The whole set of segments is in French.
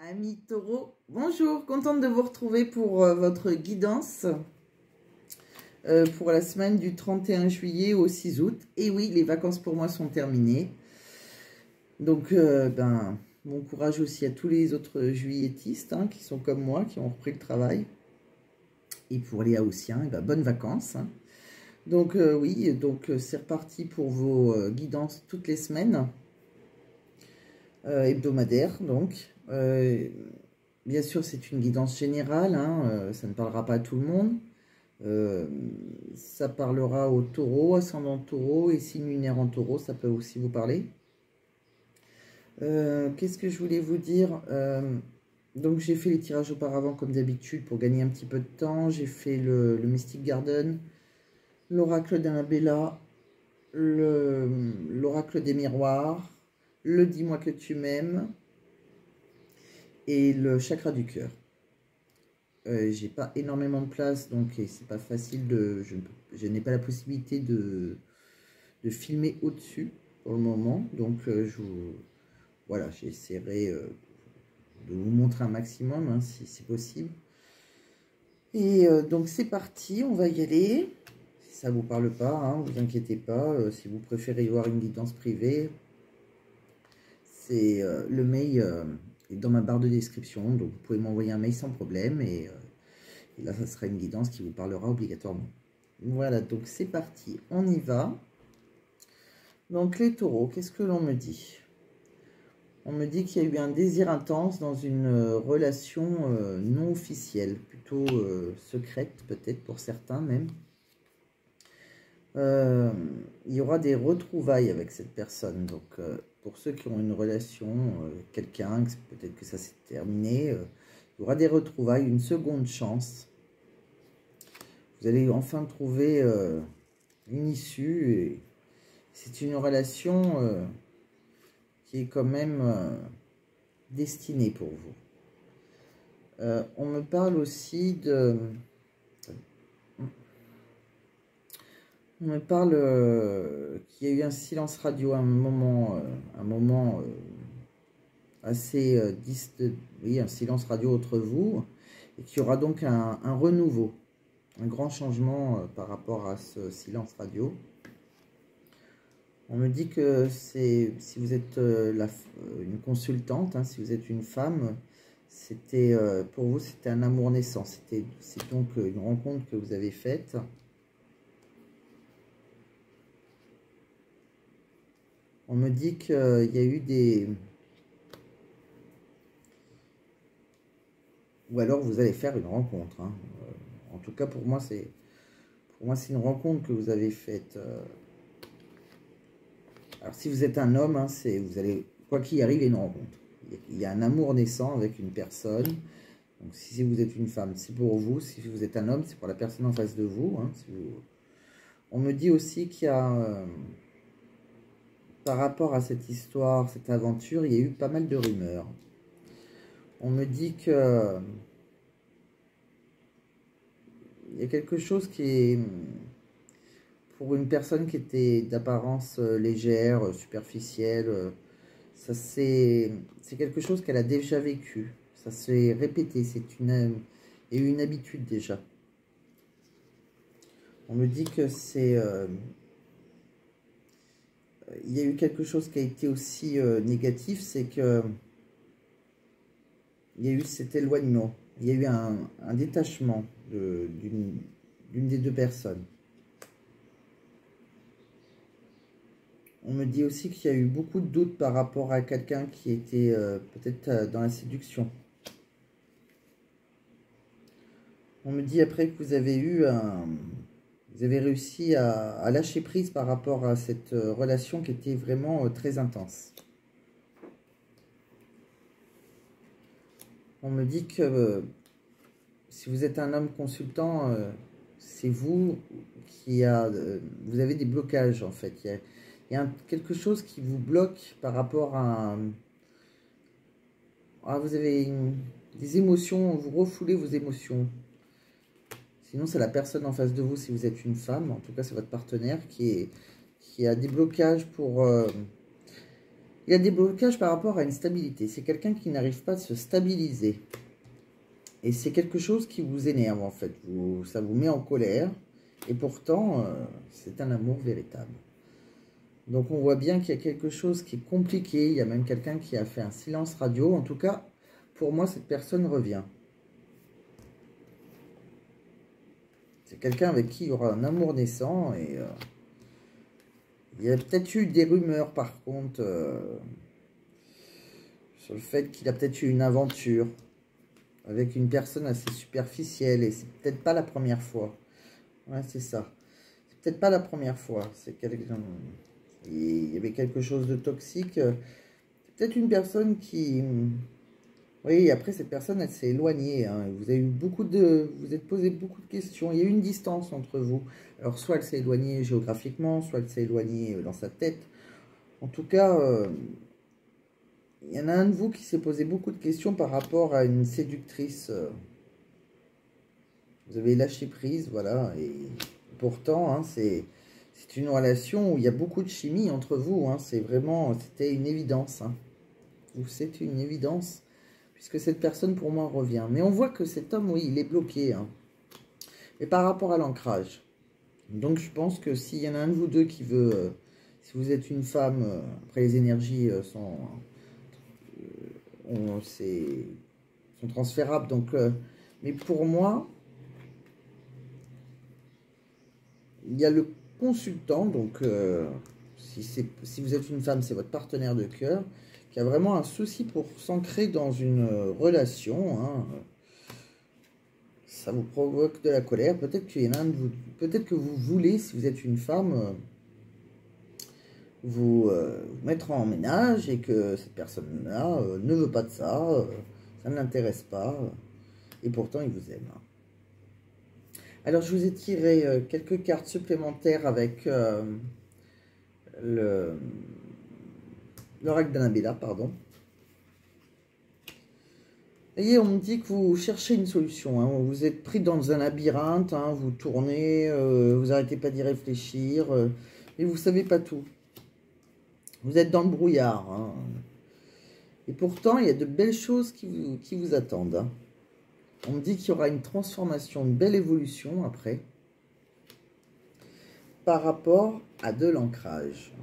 Amis taureaux, bonjour, contente de vous retrouver pour votre guidance pour la semaine du 31 juillet au 6 août. Et oui, les vacances pour moi sont terminées. Donc, bon courage aussi à tous les autres juilletistes qui sont comme moi, qui ont repris le travail. Et pour les haussiens, bonnes vacances. Donc, oui, donc c'est reparti pour vos guidances toutes les semaines. Hebdomadaires, donc. Bien sûr, c'est une guidance générale, ça ne parlera pas à tout le monde. Ça parlera aux taureaux, ascendant taureau et signe lunaire en taureau, ça peut aussi vous parler. Qu'est-ce que je voulais vous dire? Donc j'ai fait les tirages auparavant comme d'habitude pour gagner un petit peu de temps. J'ai fait le Mystic Garden, l'oracle d'Annabella, l'oracle des miroirs, le dis-moi que tu m'aimes et le chakra du cœur. J'ai pas énormément de place, donc c'est pas facile de... Je n'ai pas la possibilité de filmer au-dessus pour le moment. Donc voilà, j'essaierai de vous montrer un maximum si c'est possible. Et donc c'est parti, on va y aller. Si ça vous parle pas, vous inquiétez pas. Si vous préférez voir une guidance privée, c'est le mail est dans ma barre de description, donc vous pouvez m'envoyer un mail sans problème et là ça sera une guidance qui vous parlera obligatoirement. Voilà, donc c'est parti, on y va. Donc les taureaux, qu'est-ce que l'on me dit? On me dit qu'il y a eu un désir intense dans une relation non officielle, plutôt secrète peut-être pour certains même. Il y aura des retrouvailles avec cette personne. Donc pour ceux qui ont une relation, quelqu'un, peut-être que ça s'est terminé, il y aura des retrouvailles, une seconde chance. Vous allez enfin trouver une issue. Et c'est une relation qui est quand même destinée pour vous. On me parle aussi de... On me parle qu'il y a eu un silence radio à un moment assez oui, un silence radio entre vous, et qu'il y aura donc un renouveau, un grand changement par rapport à ce silence radio. On me dit que si vous êtes une consultante, si vous êtes une femme, c'était pour vous c'était un amour naissant, c'est donc une rencontre que vous avez faite. On me dit qu'il y a eu des... Ou alors vous allez faire une rencontre. En tout cas, pour moi, c'est une rencontre que vous avez faite. Alors, si vous êtes un homme, vous allez, quoi qu'il arrive, il y a une rencontre. Il y a un amour naissant avec une personne. Donc, si vous êtes une femme, c'est pour vous. Si vous êtes un homme, c'est pour la personne en face de vous. On me dit aussi qu'il y a... par rapport à cette histoire, cette aventure, il y a eu pas mal de rumeurs. On me dit que il y a quelque chose qui est, pour une personne qui était d'apparence légère, superficielle, c'est quelque chose qu'elle a déjà vécu. Ça s'est répété, il y a eu une habitude déjà. On me dit que c'est... il y a eu quelque chose qui a été aussi négatif, c'est que il y a eu cet éloignement, il y a eu un détachement d'une des deux personnes. On me dit aussi qu'il y a eu beaucoup de doutes par rapport à quelqu'un qui était peut-être dans la séduction. On me dit après que vous avez réussi à lâcher prise par rapport à cette relation qui était vraiment très intense. On me dit que si vous êtes un homme consultant, c'est vous qui vous avez des blocages en fait. Il y a quelque chose qui vous bloque par rapport à... vous avez des émotions, vous refoulez vos émotions. Sinon, c'est la personne en face de vous, si vous êtes une femme, en tout cas, c'est votre partenaire qui a des blocages pour... Il y a des blocages par rapport à une stabilité. C'est quelqu'un qui n'arrive pas à se stabiliser. Et c'est quelque chose qui vous énerve, en fait. Ça vous met en colère. Et pourtant, c'est un amour véritable. Donc, on voit bien qu'il y a quelque chose qui est compliqué. Il y a même quelqu'un qui a fait un silence radio. En tout cas, pour moi, cette personne revient. C'est quelqu'un avec qui il y aura un amour naissant. Et il y a peut-être eu des rumeurs, par contre, sur le fait qu'il a peut-être eu une aventure avec une personne assez superficielle. Et c'est peut-être pas la première fois. Ouais, c'est ça. C'est peut-être pas la première fois. C'est quelqu'un... Il y avait quelque chose de toxique. C'est peut-être une personne qui... Oui, après, cette personne, elle s'est éloignée. Hein. Vous avez eu vous êtes posé beaucoup de questions. Il y a eu une distance entre vous. Alors, soit elle s'est éloignée géographiquement, soit elle s'est éloignée dans sa tête. En tout cas, il y en a un de vous qui s'est posé beaucoup de questions par rapport à une séductrice. Vous avez lâché prise, voilà. Et pourtant, hein, c'est une relation où il y a beaucoup de chimie entre vous. Hein. C'était une évidence. Hein. C'est une évidence, puisque cette personne, pour moi, revient. Mais on voit que cet homme, oui, il est bloqué. Hein. Et par rapport à l'ancrage. Donc, je pense que s'il y en a un de vous deux qui veut... si vous êtes une femme, après les énergies sont transférables. Donc, mais pour moi, il y a le consultant, donc si vous êtes une femme, c'est votre partenaire de cœur, qui a vraiment un souci pour s'ancrer dans une relation. Hein. Ça vous provoque de la colère. Peut-être qu'il y en a un de vous, peut-être que vous voulez, si vous êtes une femme, vous mettre en ménage et que cette personne-là ne veut pas de ça, ça ne l'intéresse pas, et pourtant il vous aime. Alors je vous ai tiré quelques cartes supplémentaires avec l'oracle d'Annabella, pardon. Et on me dit que vous cherchez une solution, hein. Vous êtes pris dans un labyrinthe, hein. Vous tournez, vous n'arrêtez pas d'y réfléchir, mais vous ne savez pas tout. Vous êtes dans le brouillard. Hein. Et pourtant, il y a de belles choses qui vous attendent. Hein. On me dit qu'il y aura une transformation, une belle évolution après, par rapport à de l'ancrage.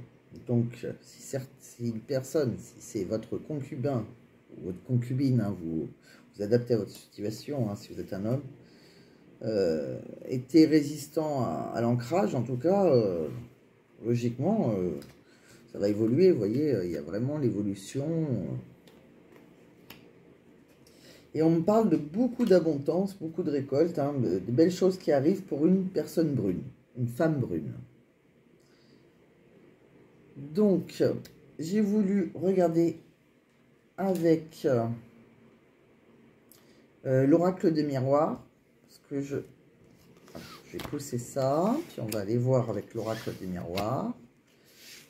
Donc, si une personne, si c'est votre concubin ou votre concubine, hein, vous adaptez à votre situation, hein, si vous êtes un homme, était résistant à l'ancrage, en tout cas, logiquement, ça va évoluer, vous voyez, il y a vraiment l'évolution. Et on me parle de beaucoup d'abondance, beaucoup de récoltes, hein, de belles choses qui arrivent pour une personne brune, une femme brune. Donc, j'ai voulu regarder avec l'oracle des miroirs, parce que je vais pousser ça, puis on va aller voir avec l'oracle des miroirs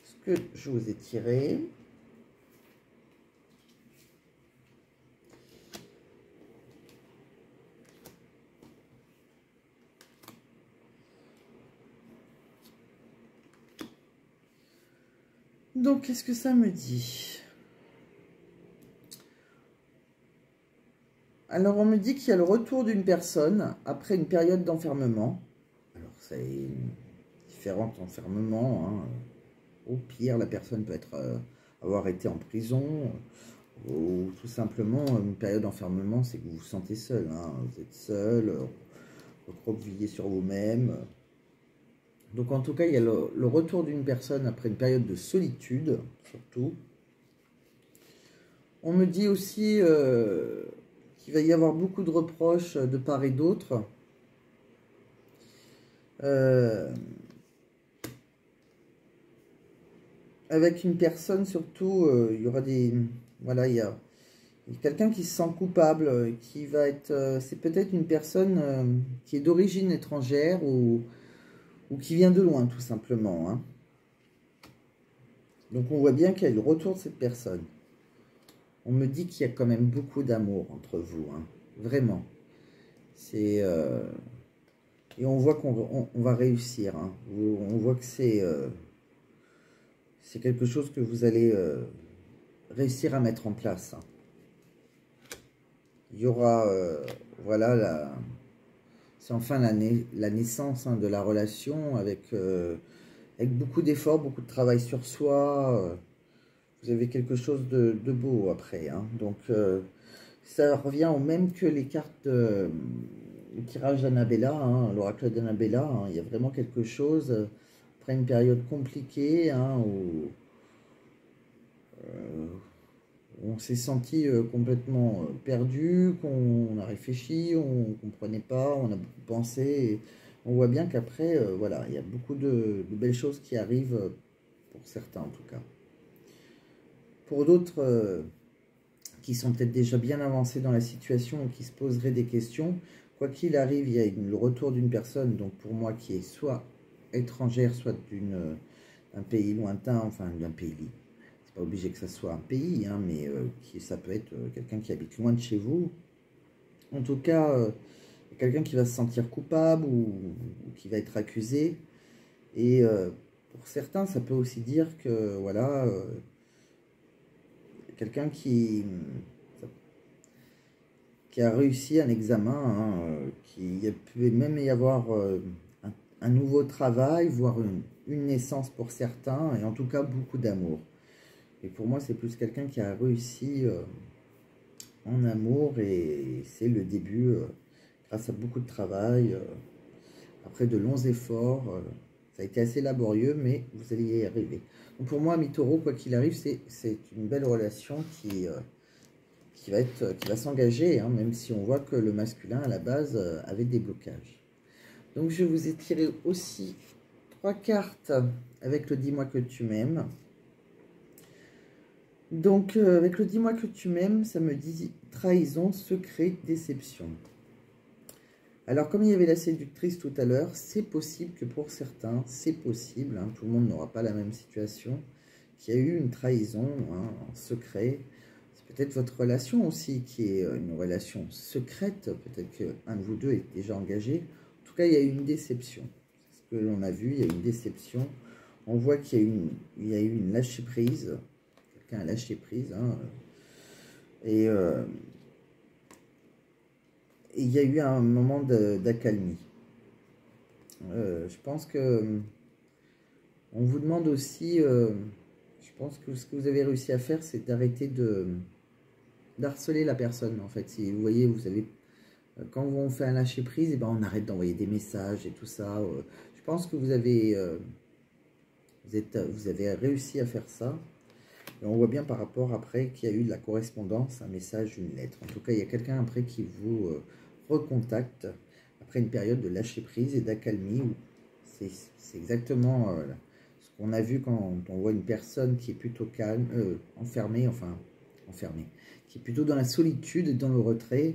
ce que je vous ai tiré. Donc, qu'est-ce que ça me dit? Alors, on me dit qu'il y a le retour d'une personne après une période d'enfermement. Alors, c'est différents enfermements. Hein. Au pire, la personne peut avoir été en prison. Ou tout simplement, une période d'enfermement, c'est que vous vous sentez seul. Hein. Vous êtes seul, recroquevillé sur vous-même. Donc en tout cas, il y a le retour d'une personne après une période de solitude, surtout. On me dit aussi qu'il va y avoir beaucoup de reproches de part et d'autre. Avec une personne, surtout, il y aura des... Voilà, il y a quelqu'un qui se sent coupable, qui va être... c'est peut-être une personne qui est d'origine étrangère ou qui vient de loin, tout simplement. Hein. Donc, on voit bien qu'il y a le retour de cette personne. On me dit qu'il y a quand même beaucoup d'amour entre vous. Hein. Vraiment. C'est... et on voit qu'on va réussir. Hein. On voit que c'est quelque chose que vous allez réussir à mettre en place. Il y aura, voilà, c'est enfin la naissance de la relation avec beaucoup d'efforts, beaucoup de travail sur soi. Vous avez quelque chose de beau après. Hein. Donc, ça revient au même que les cartes, le tirage d'Annabella, hein, l'oracle d'Annabella. Hein. Il y a vraiment quelque chose, après une période compliquée, hein, où on s'est senti complètement perdu, qu'on a réfléchi, on ne comprenait pas, on a beaucoup pensé. Et on voit bien qu'après, voilà, il y a beaucoup de belles choses qui arrivent, pour certains en tout cas. Pour d'autres qui sont peut-être déjà bien avancés dans la situation ou qui se poseraient des questions, quoi qu'il arrive, il y a le retour d'une personne, donc pour moi, qui est soit étrangère, soit d'un pays lointain, enfin d'un pays libre. Pas obligé que ça soit un pays, hein, mais ça peut être quelqu'un qui habite loin de chez vous. En tout cas, quelqu'un qui va se sentir coupable ou qui va être accusé. Et pour certains, ça peut aussi dire que, voilà, quelqu'un qui a réussi un examen, hein, qu'il peut même y avoir un nouveau travail, voire une naissance pour certains, et en tout cas beaucoup d'amour. Et pour moi, c'est plus quelqu'un qui a réussi en amour et c'est le début, grâce à beaucoup de travail, après de longs efforts. Ça a été assez laborieux, mais vous allez y arriver. Donc pour moi, mi-taureau, quoi qu'il arrive, c'est une belle relation qui va s'engager, hein, même si on voit que le masculin, à la base, avait des blocages. Donc je vous ai tiré aussi 3 cartes avec le « Dis-moi que tu m'aimes ». Donc, avec le « Dis-moi que tu m'aimes », ça me dit trahison, secret, déception. Alors, comme il y avait la séductrice tout à l'heure, c'est possible que pour certains, c'est possible, hein, tout le monde n'aura pas la même situation, qu'il y a eu une trahison, hein, en secret. C'est peut-être votre relation aussi qui est une relation secrète, peut-être qu'un de vous deux est déjà engagé. En tout cas, il y a eu une déception. C'est ce que l'on a vu, il y a eu une déception. On voit qu'il y a eu une lâcher-prise. Quelqu'un a lâché prise, hein, et il y a eu un moment d'accalmie. Je pense que on vous demande aussi, je pense que ce que vous avez réussi à faire, c'est d'arrêter d'harceler la personne, en fait. Si vous voyez, vous avez, quand on fait un lâcher prise, et ben on arrête d'envoyer des messages et tout ça. Je pense que vous avez réussi à faire ça. Et on voit bien par rapport après qu'il y a eu de la correspondance, un message, une lettre. En tout cas, il y a quelqu'un après qui vous recontacte après une période de lâcher prise et d'accalmie. C'est exactement ce qu'on a vu quand on voit une personne qui est plutôt calme, enfermée, qui est plutôt dans la solitude et dans le retrait,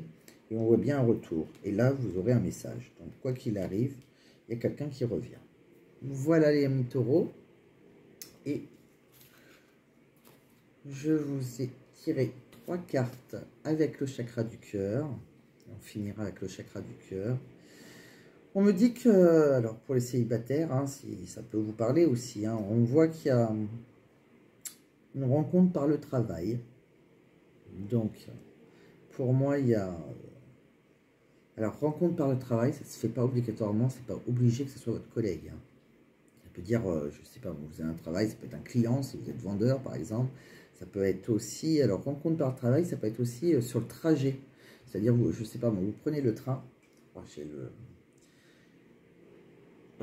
et on voit bien un retour. Et là, vous aurez un message. Donc, quoi qu'il arrive, il y a quelqu'un qui revient. Voilà les amis taureaux. Et je vous ai tiré 3 cartes avec le chakra du cœur. On finira avec le chakra du cœur. On me dit que, alors pour les célibataires, hein, si ça peut vous parler aussi, hein, on voit qu'il y a une rencontre par le travail. Donc, pour moi, il y a... Alors, rencontre par le travail, ça ne se fait pas obligatoirement, c'est pas obligé que ce soit votre collègue. Hein. Ça peut dire, je ne sais pas, vous avez un travail, ça peut être un client, si vous êtes vendeur par exemple. Ça peut être aussi, alors rencontre par le travail, ça peut être aussi sur le trajet. C'est-à-dire, je ne sais pas, vous prenez le train. Oh,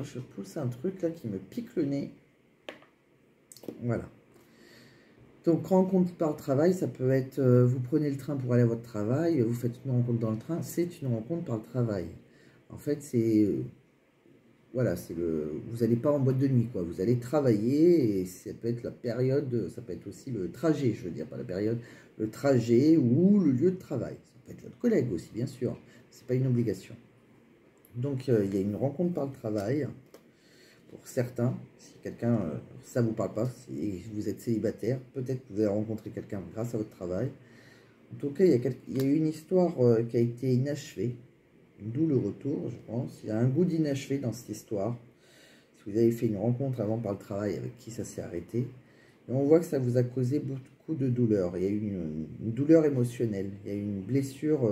je pousse un truc là qui me pique le nez. Voilà. Donc, rencontre par le travail, ça peut être, vous prenez le train pour aller à votre travail, vous faites une rencontre dans le train, c'est une rencontre par le travail. En fait, c'est... voilà, vous n'allez pas en boîte de nuit, quoi. Vous allez travailler et ça peut être la période, ça peut être aussi le trajet, je veux dire, pas la période, le trajet ou le lieu de travail. Ça peut être votre collègue aussi, bien sûr. C'est pas une obligation. Donc, il y a une rencontre par le travail. Pour certains, si quelqu'un, ça ne vous parle pas, si vous êtes célibataire, peut-être que vous allez rencontrer quelqu'un grâce à votre travail. En tout cas, il y a eu une histoire qui a été inachevée, d'où le retour, je pense. Il y a un goût d'inachevé dans cette histoire. Si vous avez fait une rencontre avant par le travail avec qui ça s'est arrêté, et on voit que ça vous a causé beaucoup de douleur. Il y a eu une douleur émotionnelle. Il y a eu une blessure.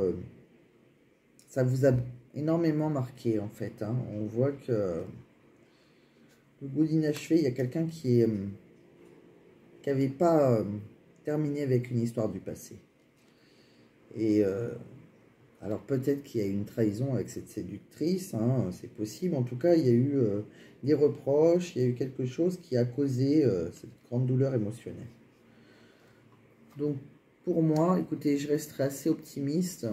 Ça vous a énormément marqué, en fait. Hein. On voit que le bout d'inachevé, il y a quelqu'un qui n'avait pas terminé avec une histoire du passé. Et alors peut-être qu'il y a eu une trahison avec cette séductrice, hein, c'est possible. En tout cas, il y a eu des reproches, il y a eu quelque chose qui a causé cette grande douleur émotionnelle. Donc pour moi, écoutez, je resterai assez optimiste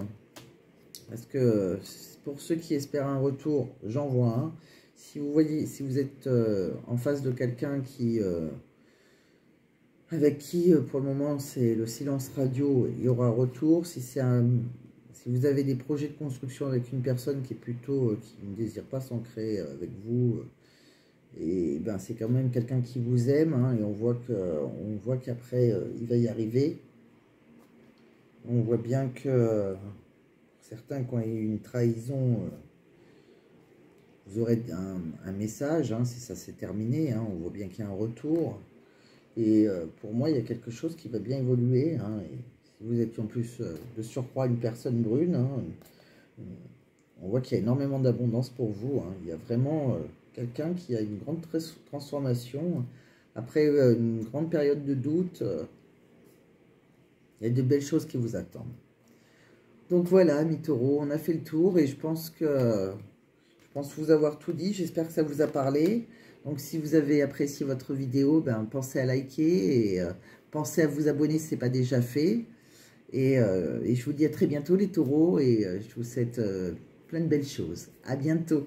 parce que pour ceux qui espèrent un retour, j'en vois un. Si vous voyez, si vous êtes en face de quelqu'un qui avec qui pour le moment c'est le silence radio, il y aura un retour. Si vous avez des projets de construction avec une personne qui est plutôt qui ne désire pas s'ancrer avec vous, et ben c'est quand même quelqu'un qui vous aime, hein, et on voit qu'après il va y arriver. On voit bien que certains, quand il y a eu une trahison, vous aurez un message, hein, si ça s'est terminé, hein, on voit bien qu'il y a un retour. Et pour moi, il y a quelque chose qui va bien évoluer. Hein, et si vous êtes en plus de surcroît une personne brune, hein, on voit qu'il y a énormément d'abondance pour vous. Hein. Il y a vraiment quelqu'un qui a une grande transformation. Après une grande période de doute, il y a de belles choses qui vous attendent. Donc voilà, mes taureaux, on a fait le tour et je pense vous avoir tout dit. J'espère que ça vous a parlé. Donc si vous avez apprécié votre vidéo, ben, pensez à liker et pensez à vous abonner si ce n'est pas déjà fait. Et je vous dis à très bientôt les taureaux et je vous souhaite plein de belles choses. À bientôt.